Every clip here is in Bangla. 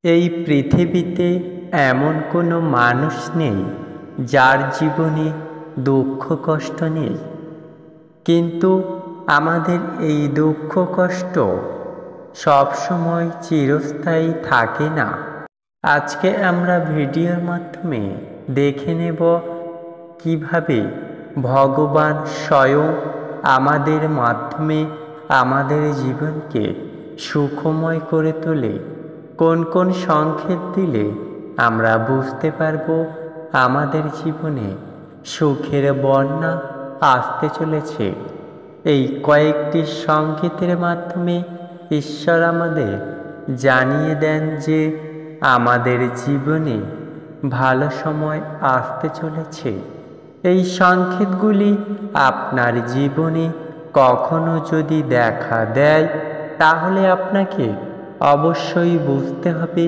এই পৃথিবীতে এমন কোনো মানুষ নেই যার জীবনে দুঃখ কষ্ট নেই, কিন্তু আমাদের এই দুঃখ কষ্ট সবসময় চিরস্থায়ী থাকে না। আজকে আমরা ভিডিওর মাধ্যমে দেখে নেব কিভাবে ভগবান স্বয়ং আমাদের মাধ্যমে আমাদের জীবনকে সুখময় করে তোলে। কোন কোন সংকেত দিলে আমরা বুঝতে পারবো আমাদের জীবনে সুখের বন্যা আসতে চলেছে। এই কয়েকটি সংকেতের মাধ্যমে ঈশ্বর আমাদের জানিয়ে দেন যে আমাদের জীবনে ভালো সময় আসতে চলেছে। এই সংকেতগুলি আপনার জীবনে কখনো যদি দেখা দেয়, তাহলে আপনাকে অবশ্যই বুঝতে হবে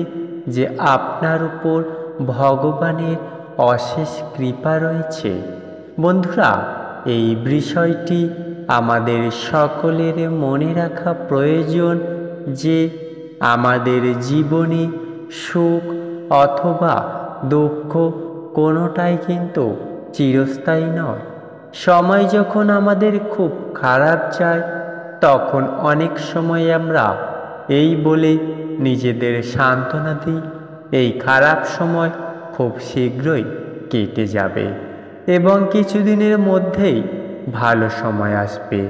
যে আপনার উপর ভগবানের অশেষ কৃপা রয়েছে। বন্ধুরা, এই বিষয়টি আমাদের সকলের মনে রাখা প্রয়োজন যে আমাদের জীবনে সুখ অথবা দুঃখ কোনোটাই কিন্তু চিরস্থায়ী নয়। সময় যখন আমাদের খুব খারাপ যায়, তখন অনেক সময় আমরা এই বলে নিজেদের সান্ত্বনা দিই, এই খারাপ সময় খুব শীঘ্রই কেটে যাবে এবং কিছুদিনের মধ্যেই ভালো সময় আসবে।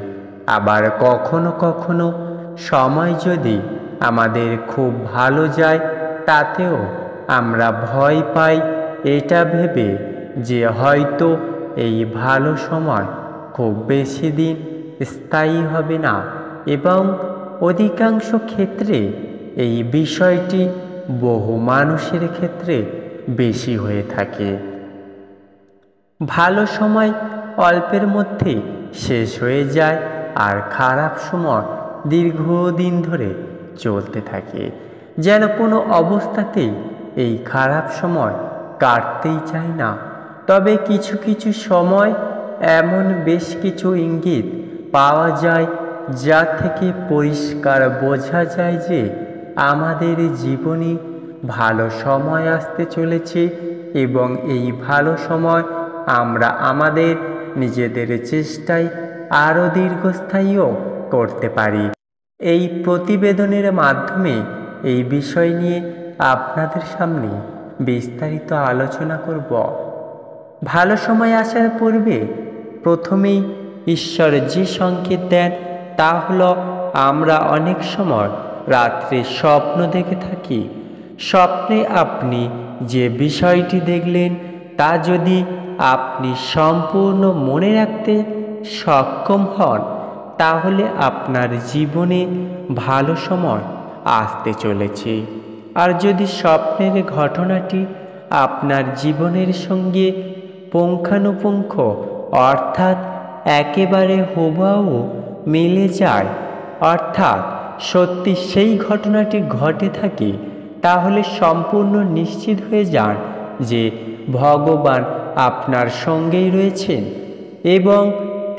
আবার কখনো কখনো সময় যদি আমাদের খুব ভালো যায়, তাতেও আমরা ভয় পাই এটা ভেবে যে হয়তো এই ভালো সময় খুব বেশি দিন স্থায়ী হবে না, এবং অধিকাংশ ক্ষেত্রে এই বিষয়টি বহু মানুষের ক্ষেত্রে বেশি হয়ে থাকে। ভালো সময় অল্পের মধ্যে শেষ হয়ে যায় আর খারাপ সময় দীর্ঘদিন ধরে চলতে থাকে, যেন কোনো অবস্থাতেই এই খারাপ সময় কাটতেই চায় না। তবে কিছু কিছু সময় এমন বেশ কিছু ইঙ্গিত পাওয়া যায় যা থেকে পরিষ্কার বোঝা যায় যে আমাদের জীবনে ভালো সময় আসতে চলেছে, এবং এই ভালো সময় আমরা আমাদের নিজেদের চেষ্টায় আরও দীর্ঘস্থায়ীও করতে পারি। এই প্রতিবেদনের মাধ্যমে এই বিষয় নিয়ে আপনাদের সামনে বিস্তারিত আলোচনা করব। ভালো সময় আসার পূর্বে প্রথমেই ঈশ্বর যে সংকেত দেন তা হলো, আমরা অনেক সময় রাত্রে স্বপ্ন দেখে থাকি। স্বপ্নে আপনি যে বিষয়টি দেখলেন তা যদি আপনি সম্পূর্ণ মনে রাখতে সক্ষম হন, তাহলে আপনার জীবনে ভালো সময় আসতে চলেছে। আর যদি স্বপ্নের ঘটনাটি আপনার জীবনের সঙ্গে পুঙ্খানুপুঙ্খ অর্থাৎ একেবারে হুবহু মিলে যায়, অর্থাৎ সত্যি সেই ঘটনাটি ঘটে থাকে, তাহলে সম্পূর্ণ নিশ্চিত হয়ে যান যে ভগবান আপনার সঙ্গেই রয়েছেন এবং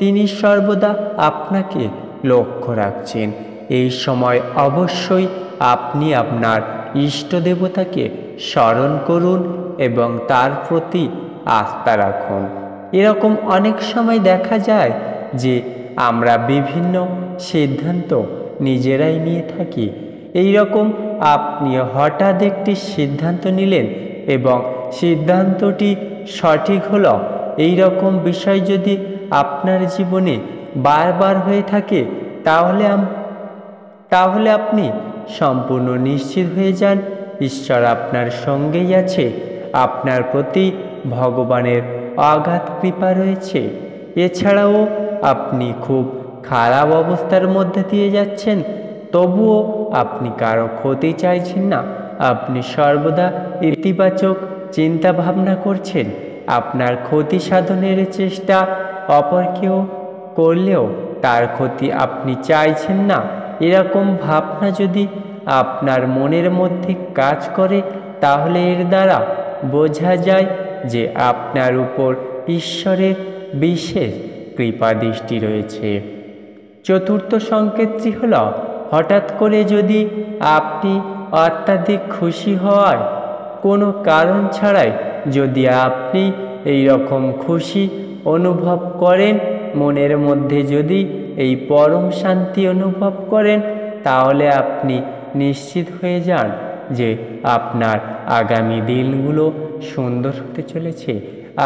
তিনি সর্বদা আপনাকে লক্ষ্য রাখছেন। এই সময় অবশ্যই আপনি আপনার ইষ্ট দেবতাকে স্মরণ করুন এবং তার প্রতি আস্থা রাখুন। এরকম অনেক সময় দেখা যায় যে আমরা বিভিন্ন সিদ্ধান্ত নিজেরাই নিয়ে থাকি। এই রকম আপনি হঠাৎ একটি সিদ্ধান্ত নিলেন এবং সিদ্ধান্তটি সঠিক হলো, এই রকম বিষয় যদি আপনার জীবনে বারবার হয়ে থাকে, তাহলে আপনি সম্পূর্ণ নিশ্চিত হয়ে যান ঈশ্বর আপনার সঙ্গেই আছে, আপনার প্রতি ভগবানের অগাধ কৃপা রয়েছে। এছাড়াও আপনি খুব খারাপ অবস্থার মধ্যে দিয়ে যাচ্ছেন, তবুও আপনি কারো ক্ষতি চাইছেন না, আপনি সর্বদা ইতিবাচক চিন্তা ভাবনা করছেন, আপনার ক্ষতি সাধনের চেষ্টা অপর কেউ করলেও তার ক্ষতি আপনি চাইছেন না। এরকম ভাবনা যদি আপনার মনের মধ্যে কাজ করে, তাহলে এর দ্বারা বোঝা যায় যে আপনার উপর ঈশ্বরের বিশেষ কৃপা দৃষ্টি রয়েছে। চতুর্থ সংকেতটি হল, হঠাৎ করে যদি আপনি অত্যাধিক খুশি হওয়ায় কোনো কারণ ছাড়াই যদি আপনি এই রকম খুশি অনুভব করেন, মনের মধ্যে যদি এই পরম শান্তি অনুভব করেন, তাহলে আপনি নিশ্চিত হয়ে যান যে আপনার আগামী দিনগুলো সুন্দর হতে চলেছে,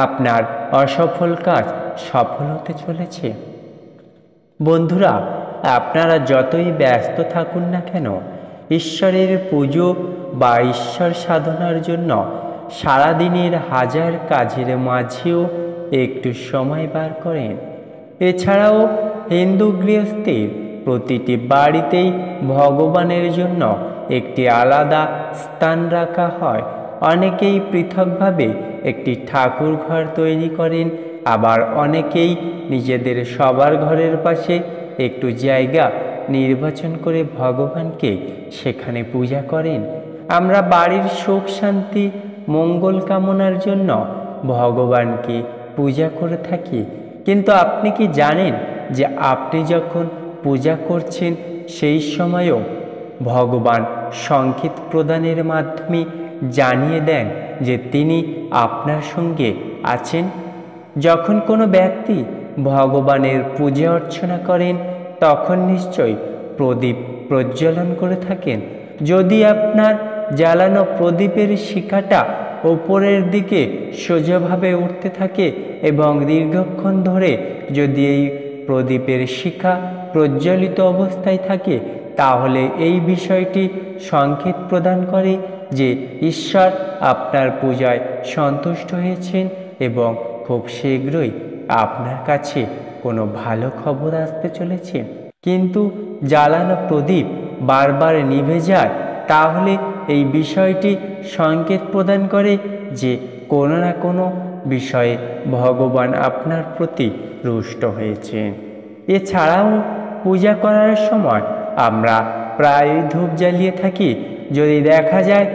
আপনার অসফল কাজ সফল হতে চলেছে। বন্ধুরা, আপনারা যতই ব্যস্ত থাকুন না কেন, ঈশ্বরের পুজো বা ঈশ্বর সাধনার জন্য সারাদিনের হাজার কাজের মাঝেও একটু সময় বার করেন। এছাড়াও হিন্দু গৃহস্থের প্রতিটি বাড়িতেই ভগবানের জন্য একটি আলাদা স্থান রাখা হয়। অনেকেই পৃথকভাবে একটি ঠাকুর ঘর তৈরি করেন, আবার অনেকেই নিজেদের সবার ঘরের পাশে একটু জায়গা নির্বাচন করে ভগবানকে সেখানে পূজা করেন। আমরা বাড়ির সুখ শান্তি মঙ্গল কামনার জন্য ভগবানকে পূজা করে থাকি, কিন্তু আপনি কি জানেন যে আপনি যখন পূজা করছেন সেই সময়ও ভগবান সংকেত প্রদানের মাধ্যমে জানিয়ে দেন যে তিনি আপনার সঙ্গে আছেন। যখন কোনো ব্যক্তি ভগবানের পূজা অর্চনা করেন তখন নিশ্চয়ই প্রদীপ প্রজ্বলন করে থাকেন। যদি আপনার জ্বালানো প্রদীপের শিখাটা ওপরের দিকে সোজাভাবে উঠতে থাকে এবং দীর্ঘক্ষণ ধরে যদি এই প্রদীপের শিখা প্রজ্বলিত অবস্থায় থাকে, তাহলে এই বিষয়টি সংকেত প্রদান করে যে ঈশ্বর আপনার পূজায় সন্তুষ্ট হয়েছেন এবং খুব শীঘ্রই আপনার কাছে কোনো ভালো খবর আসতে চলেছে। কিন্তু জ্বালানো প্রদীপ বারবার নিভে যায়, তাহলে এই বিষয়টি সংকেত প্রদান করে যে কোনো না কোনো বিষয়ে ভগবান আপনার প্রতি রুষ্ট হয়েছেন। এছাড়াও পূজা করার সময় আমরা প্রায় ধূপ জ্বালিয়ে থাকি। যদি দেখা যায়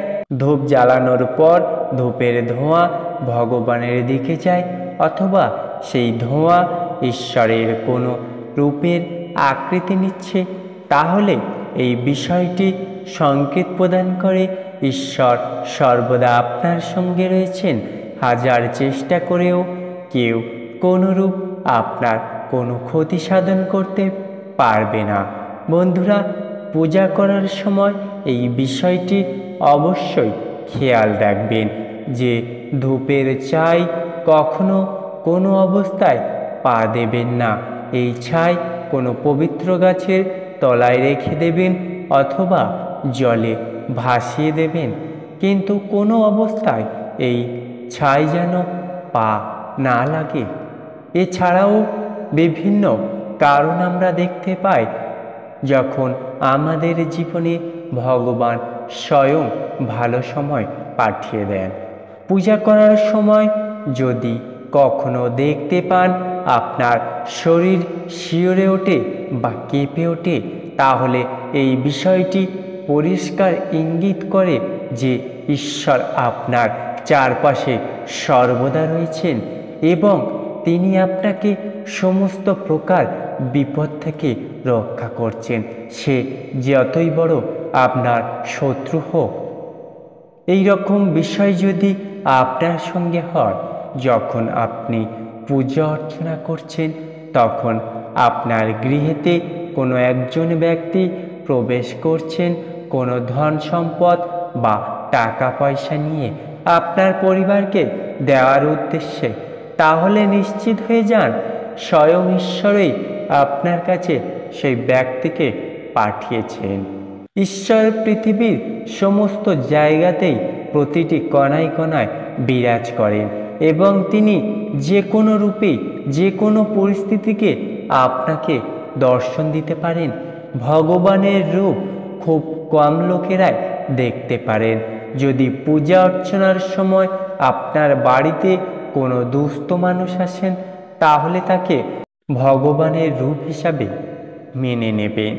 ধূপ জ্বালানোর পর ধূপের ধোঁয়া ভগবানের দিকে যায়, অথবা সেই ধোঁয়া ঈশ্বরের কোনো রূপের আকৃতি নিচ্ছে, তাহলে এই বিষয়টি সংকেত প্রদান করে ঈশ্বর সর্বদা আপনার সঙ্গে রয়েছেন। হাজার চেষ্টা করেও কেউ কোনোরূপ আপনার কোনো ক্ষতি সাধন করতে পারবে না। বন্ধুরা, পূজা করার সময় এই বিষয়টি অবশ্যই খেয়াল রাখবেন যে ধূপের ছাই কখনো কোনো অবস্থায় পা দেবেন না। এই ছাই কোনো পবিত্র গাছের তলায় রেখে দেবেন অথবা জলে ভাসিয়ে দেবেন, কিন্তু কোনো অবস্থায় এই ছাই যেন পা না লাগে। এছাড়াও বিভিন্ন কারণ আমরা দেখতে পাই যখন আমাদের জীবনে ভগবান স্বয়ং ভালো সময় পাঠিয়ে দেন। পূজা করার সময় যদি কখনো দেখতে পান আপনার শরীর শিউরে ওঠে বা কেঁপে ওঠে, তাহলে এই বিষয়টি পরিষ্কার ইঙ্গিত করে যে ঈশ্বর আপনার চারপাশে সর্বদা রয়েছেন এবং তিনি আপনাকে সমস্ত প্রকার বিপদ থেকে রক্ষা করছেন, সে যতই বড় আপনার শত্রু হোক। এই রকম বিষয় যদি আপনার সঙ্গে হয়, যখন আপনি পূজা অর্চনা করছেন, তখন আপনার গৃহেতে কোনো একজন ব্যক্তি প্রবেশ করছেন কোনো ধন সম্পদ বা টাকা পয়সা নিয়ে আপনার পরিবারকে দেওয়ার উদ্দেশ্যে, তাহলে নিশ্চিত হয়ে যান স্বয়ং ঈশ্বরই আপনার কাছে সেই ব্যক্তিকে পাঠিয়েছেন। ঈশ্বর পৃথিবীর সমস্ত জায়গাতেই প্রতিটি কণায় কণায় বিরাজ করেন এবং তিনি যে কোনো রূপে যে কোনো পরিস্থিতিকে আপনাকে দর্শন দিতে পারেন। ভগবানের রূপ খুব কম লোকেরাই দেখতে পারেন। যদি পূজা অর্চনার সময় আপনার বাড়িতে কোনো দুস্থ মানুষ আসেন, তাহলে তাকে ভগবানের রূপ হিসাবে মেনে নেবেন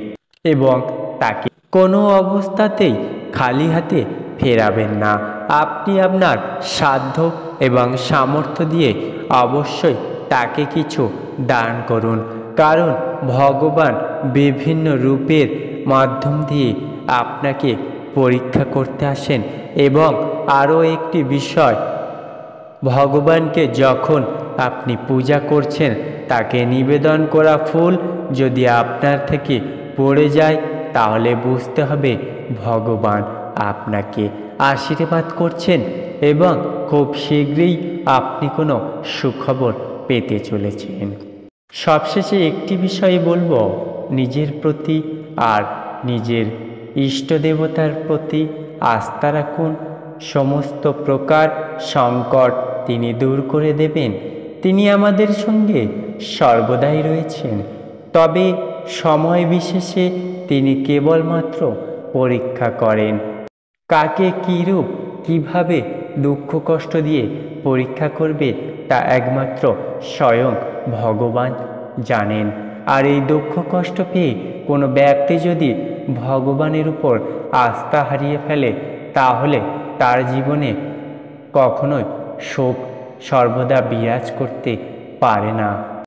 এবং তাকে কোনো অবস্থাতেই খালি হাতে ফেরাবেন না। আপনি আপনার সাধ্য এবং সামর্থ্য দিয়ে অবশ্যই তাকে কিছু দান করুন, কারণ ভগবান বিভিন্ন রূপের মাধ্যম দিয়ে আপনাকে পরীক্ষা করতে আসেন। এবং আরও একটি বিষয়, ভগবানকে যখন আপনি পূজা করছেন, তাকে নিবেদন করা ফুল যদি আপনার থেকে পড়ে যায়, তাহলে বুঝতে হবে ভগবান আপনাকে আশীর্বাদ করছেন এবং খুব শীঘ্রই আপনি কোনো সুখবর পেতে চলেছেন। সবশেষে একটি বিষয় বলবো, নিজের প্রতি আর নিজের ইষ্ট দেবতার প্রতি আস্থা রাখুন। সমস্ত প্রকার সংকট তিনি দূর করে দেবেন। তিনি আমাদের সঙ্গে সর্বদাই রয়েছেন। তবে সময় বিশেষে তিনি কেবলমাত্র পরীক্ষা করেন। কাকে কীরূপ কিভাবে দুঃখ কষ্ট দিয়ে পরীক্ষা করবে, তা একমাত্র স্বয়ং ভগবান জানেন। আর এই দুঃখ কষ্ট পেয়ে কোনো ব্যক্তি যদি ভগবানের উপর আস্থা হারিয়ে ফেলে, তাহলে তার জীবনে কখনোই সুখ সর্বদা বিরাজ করতে পারে না।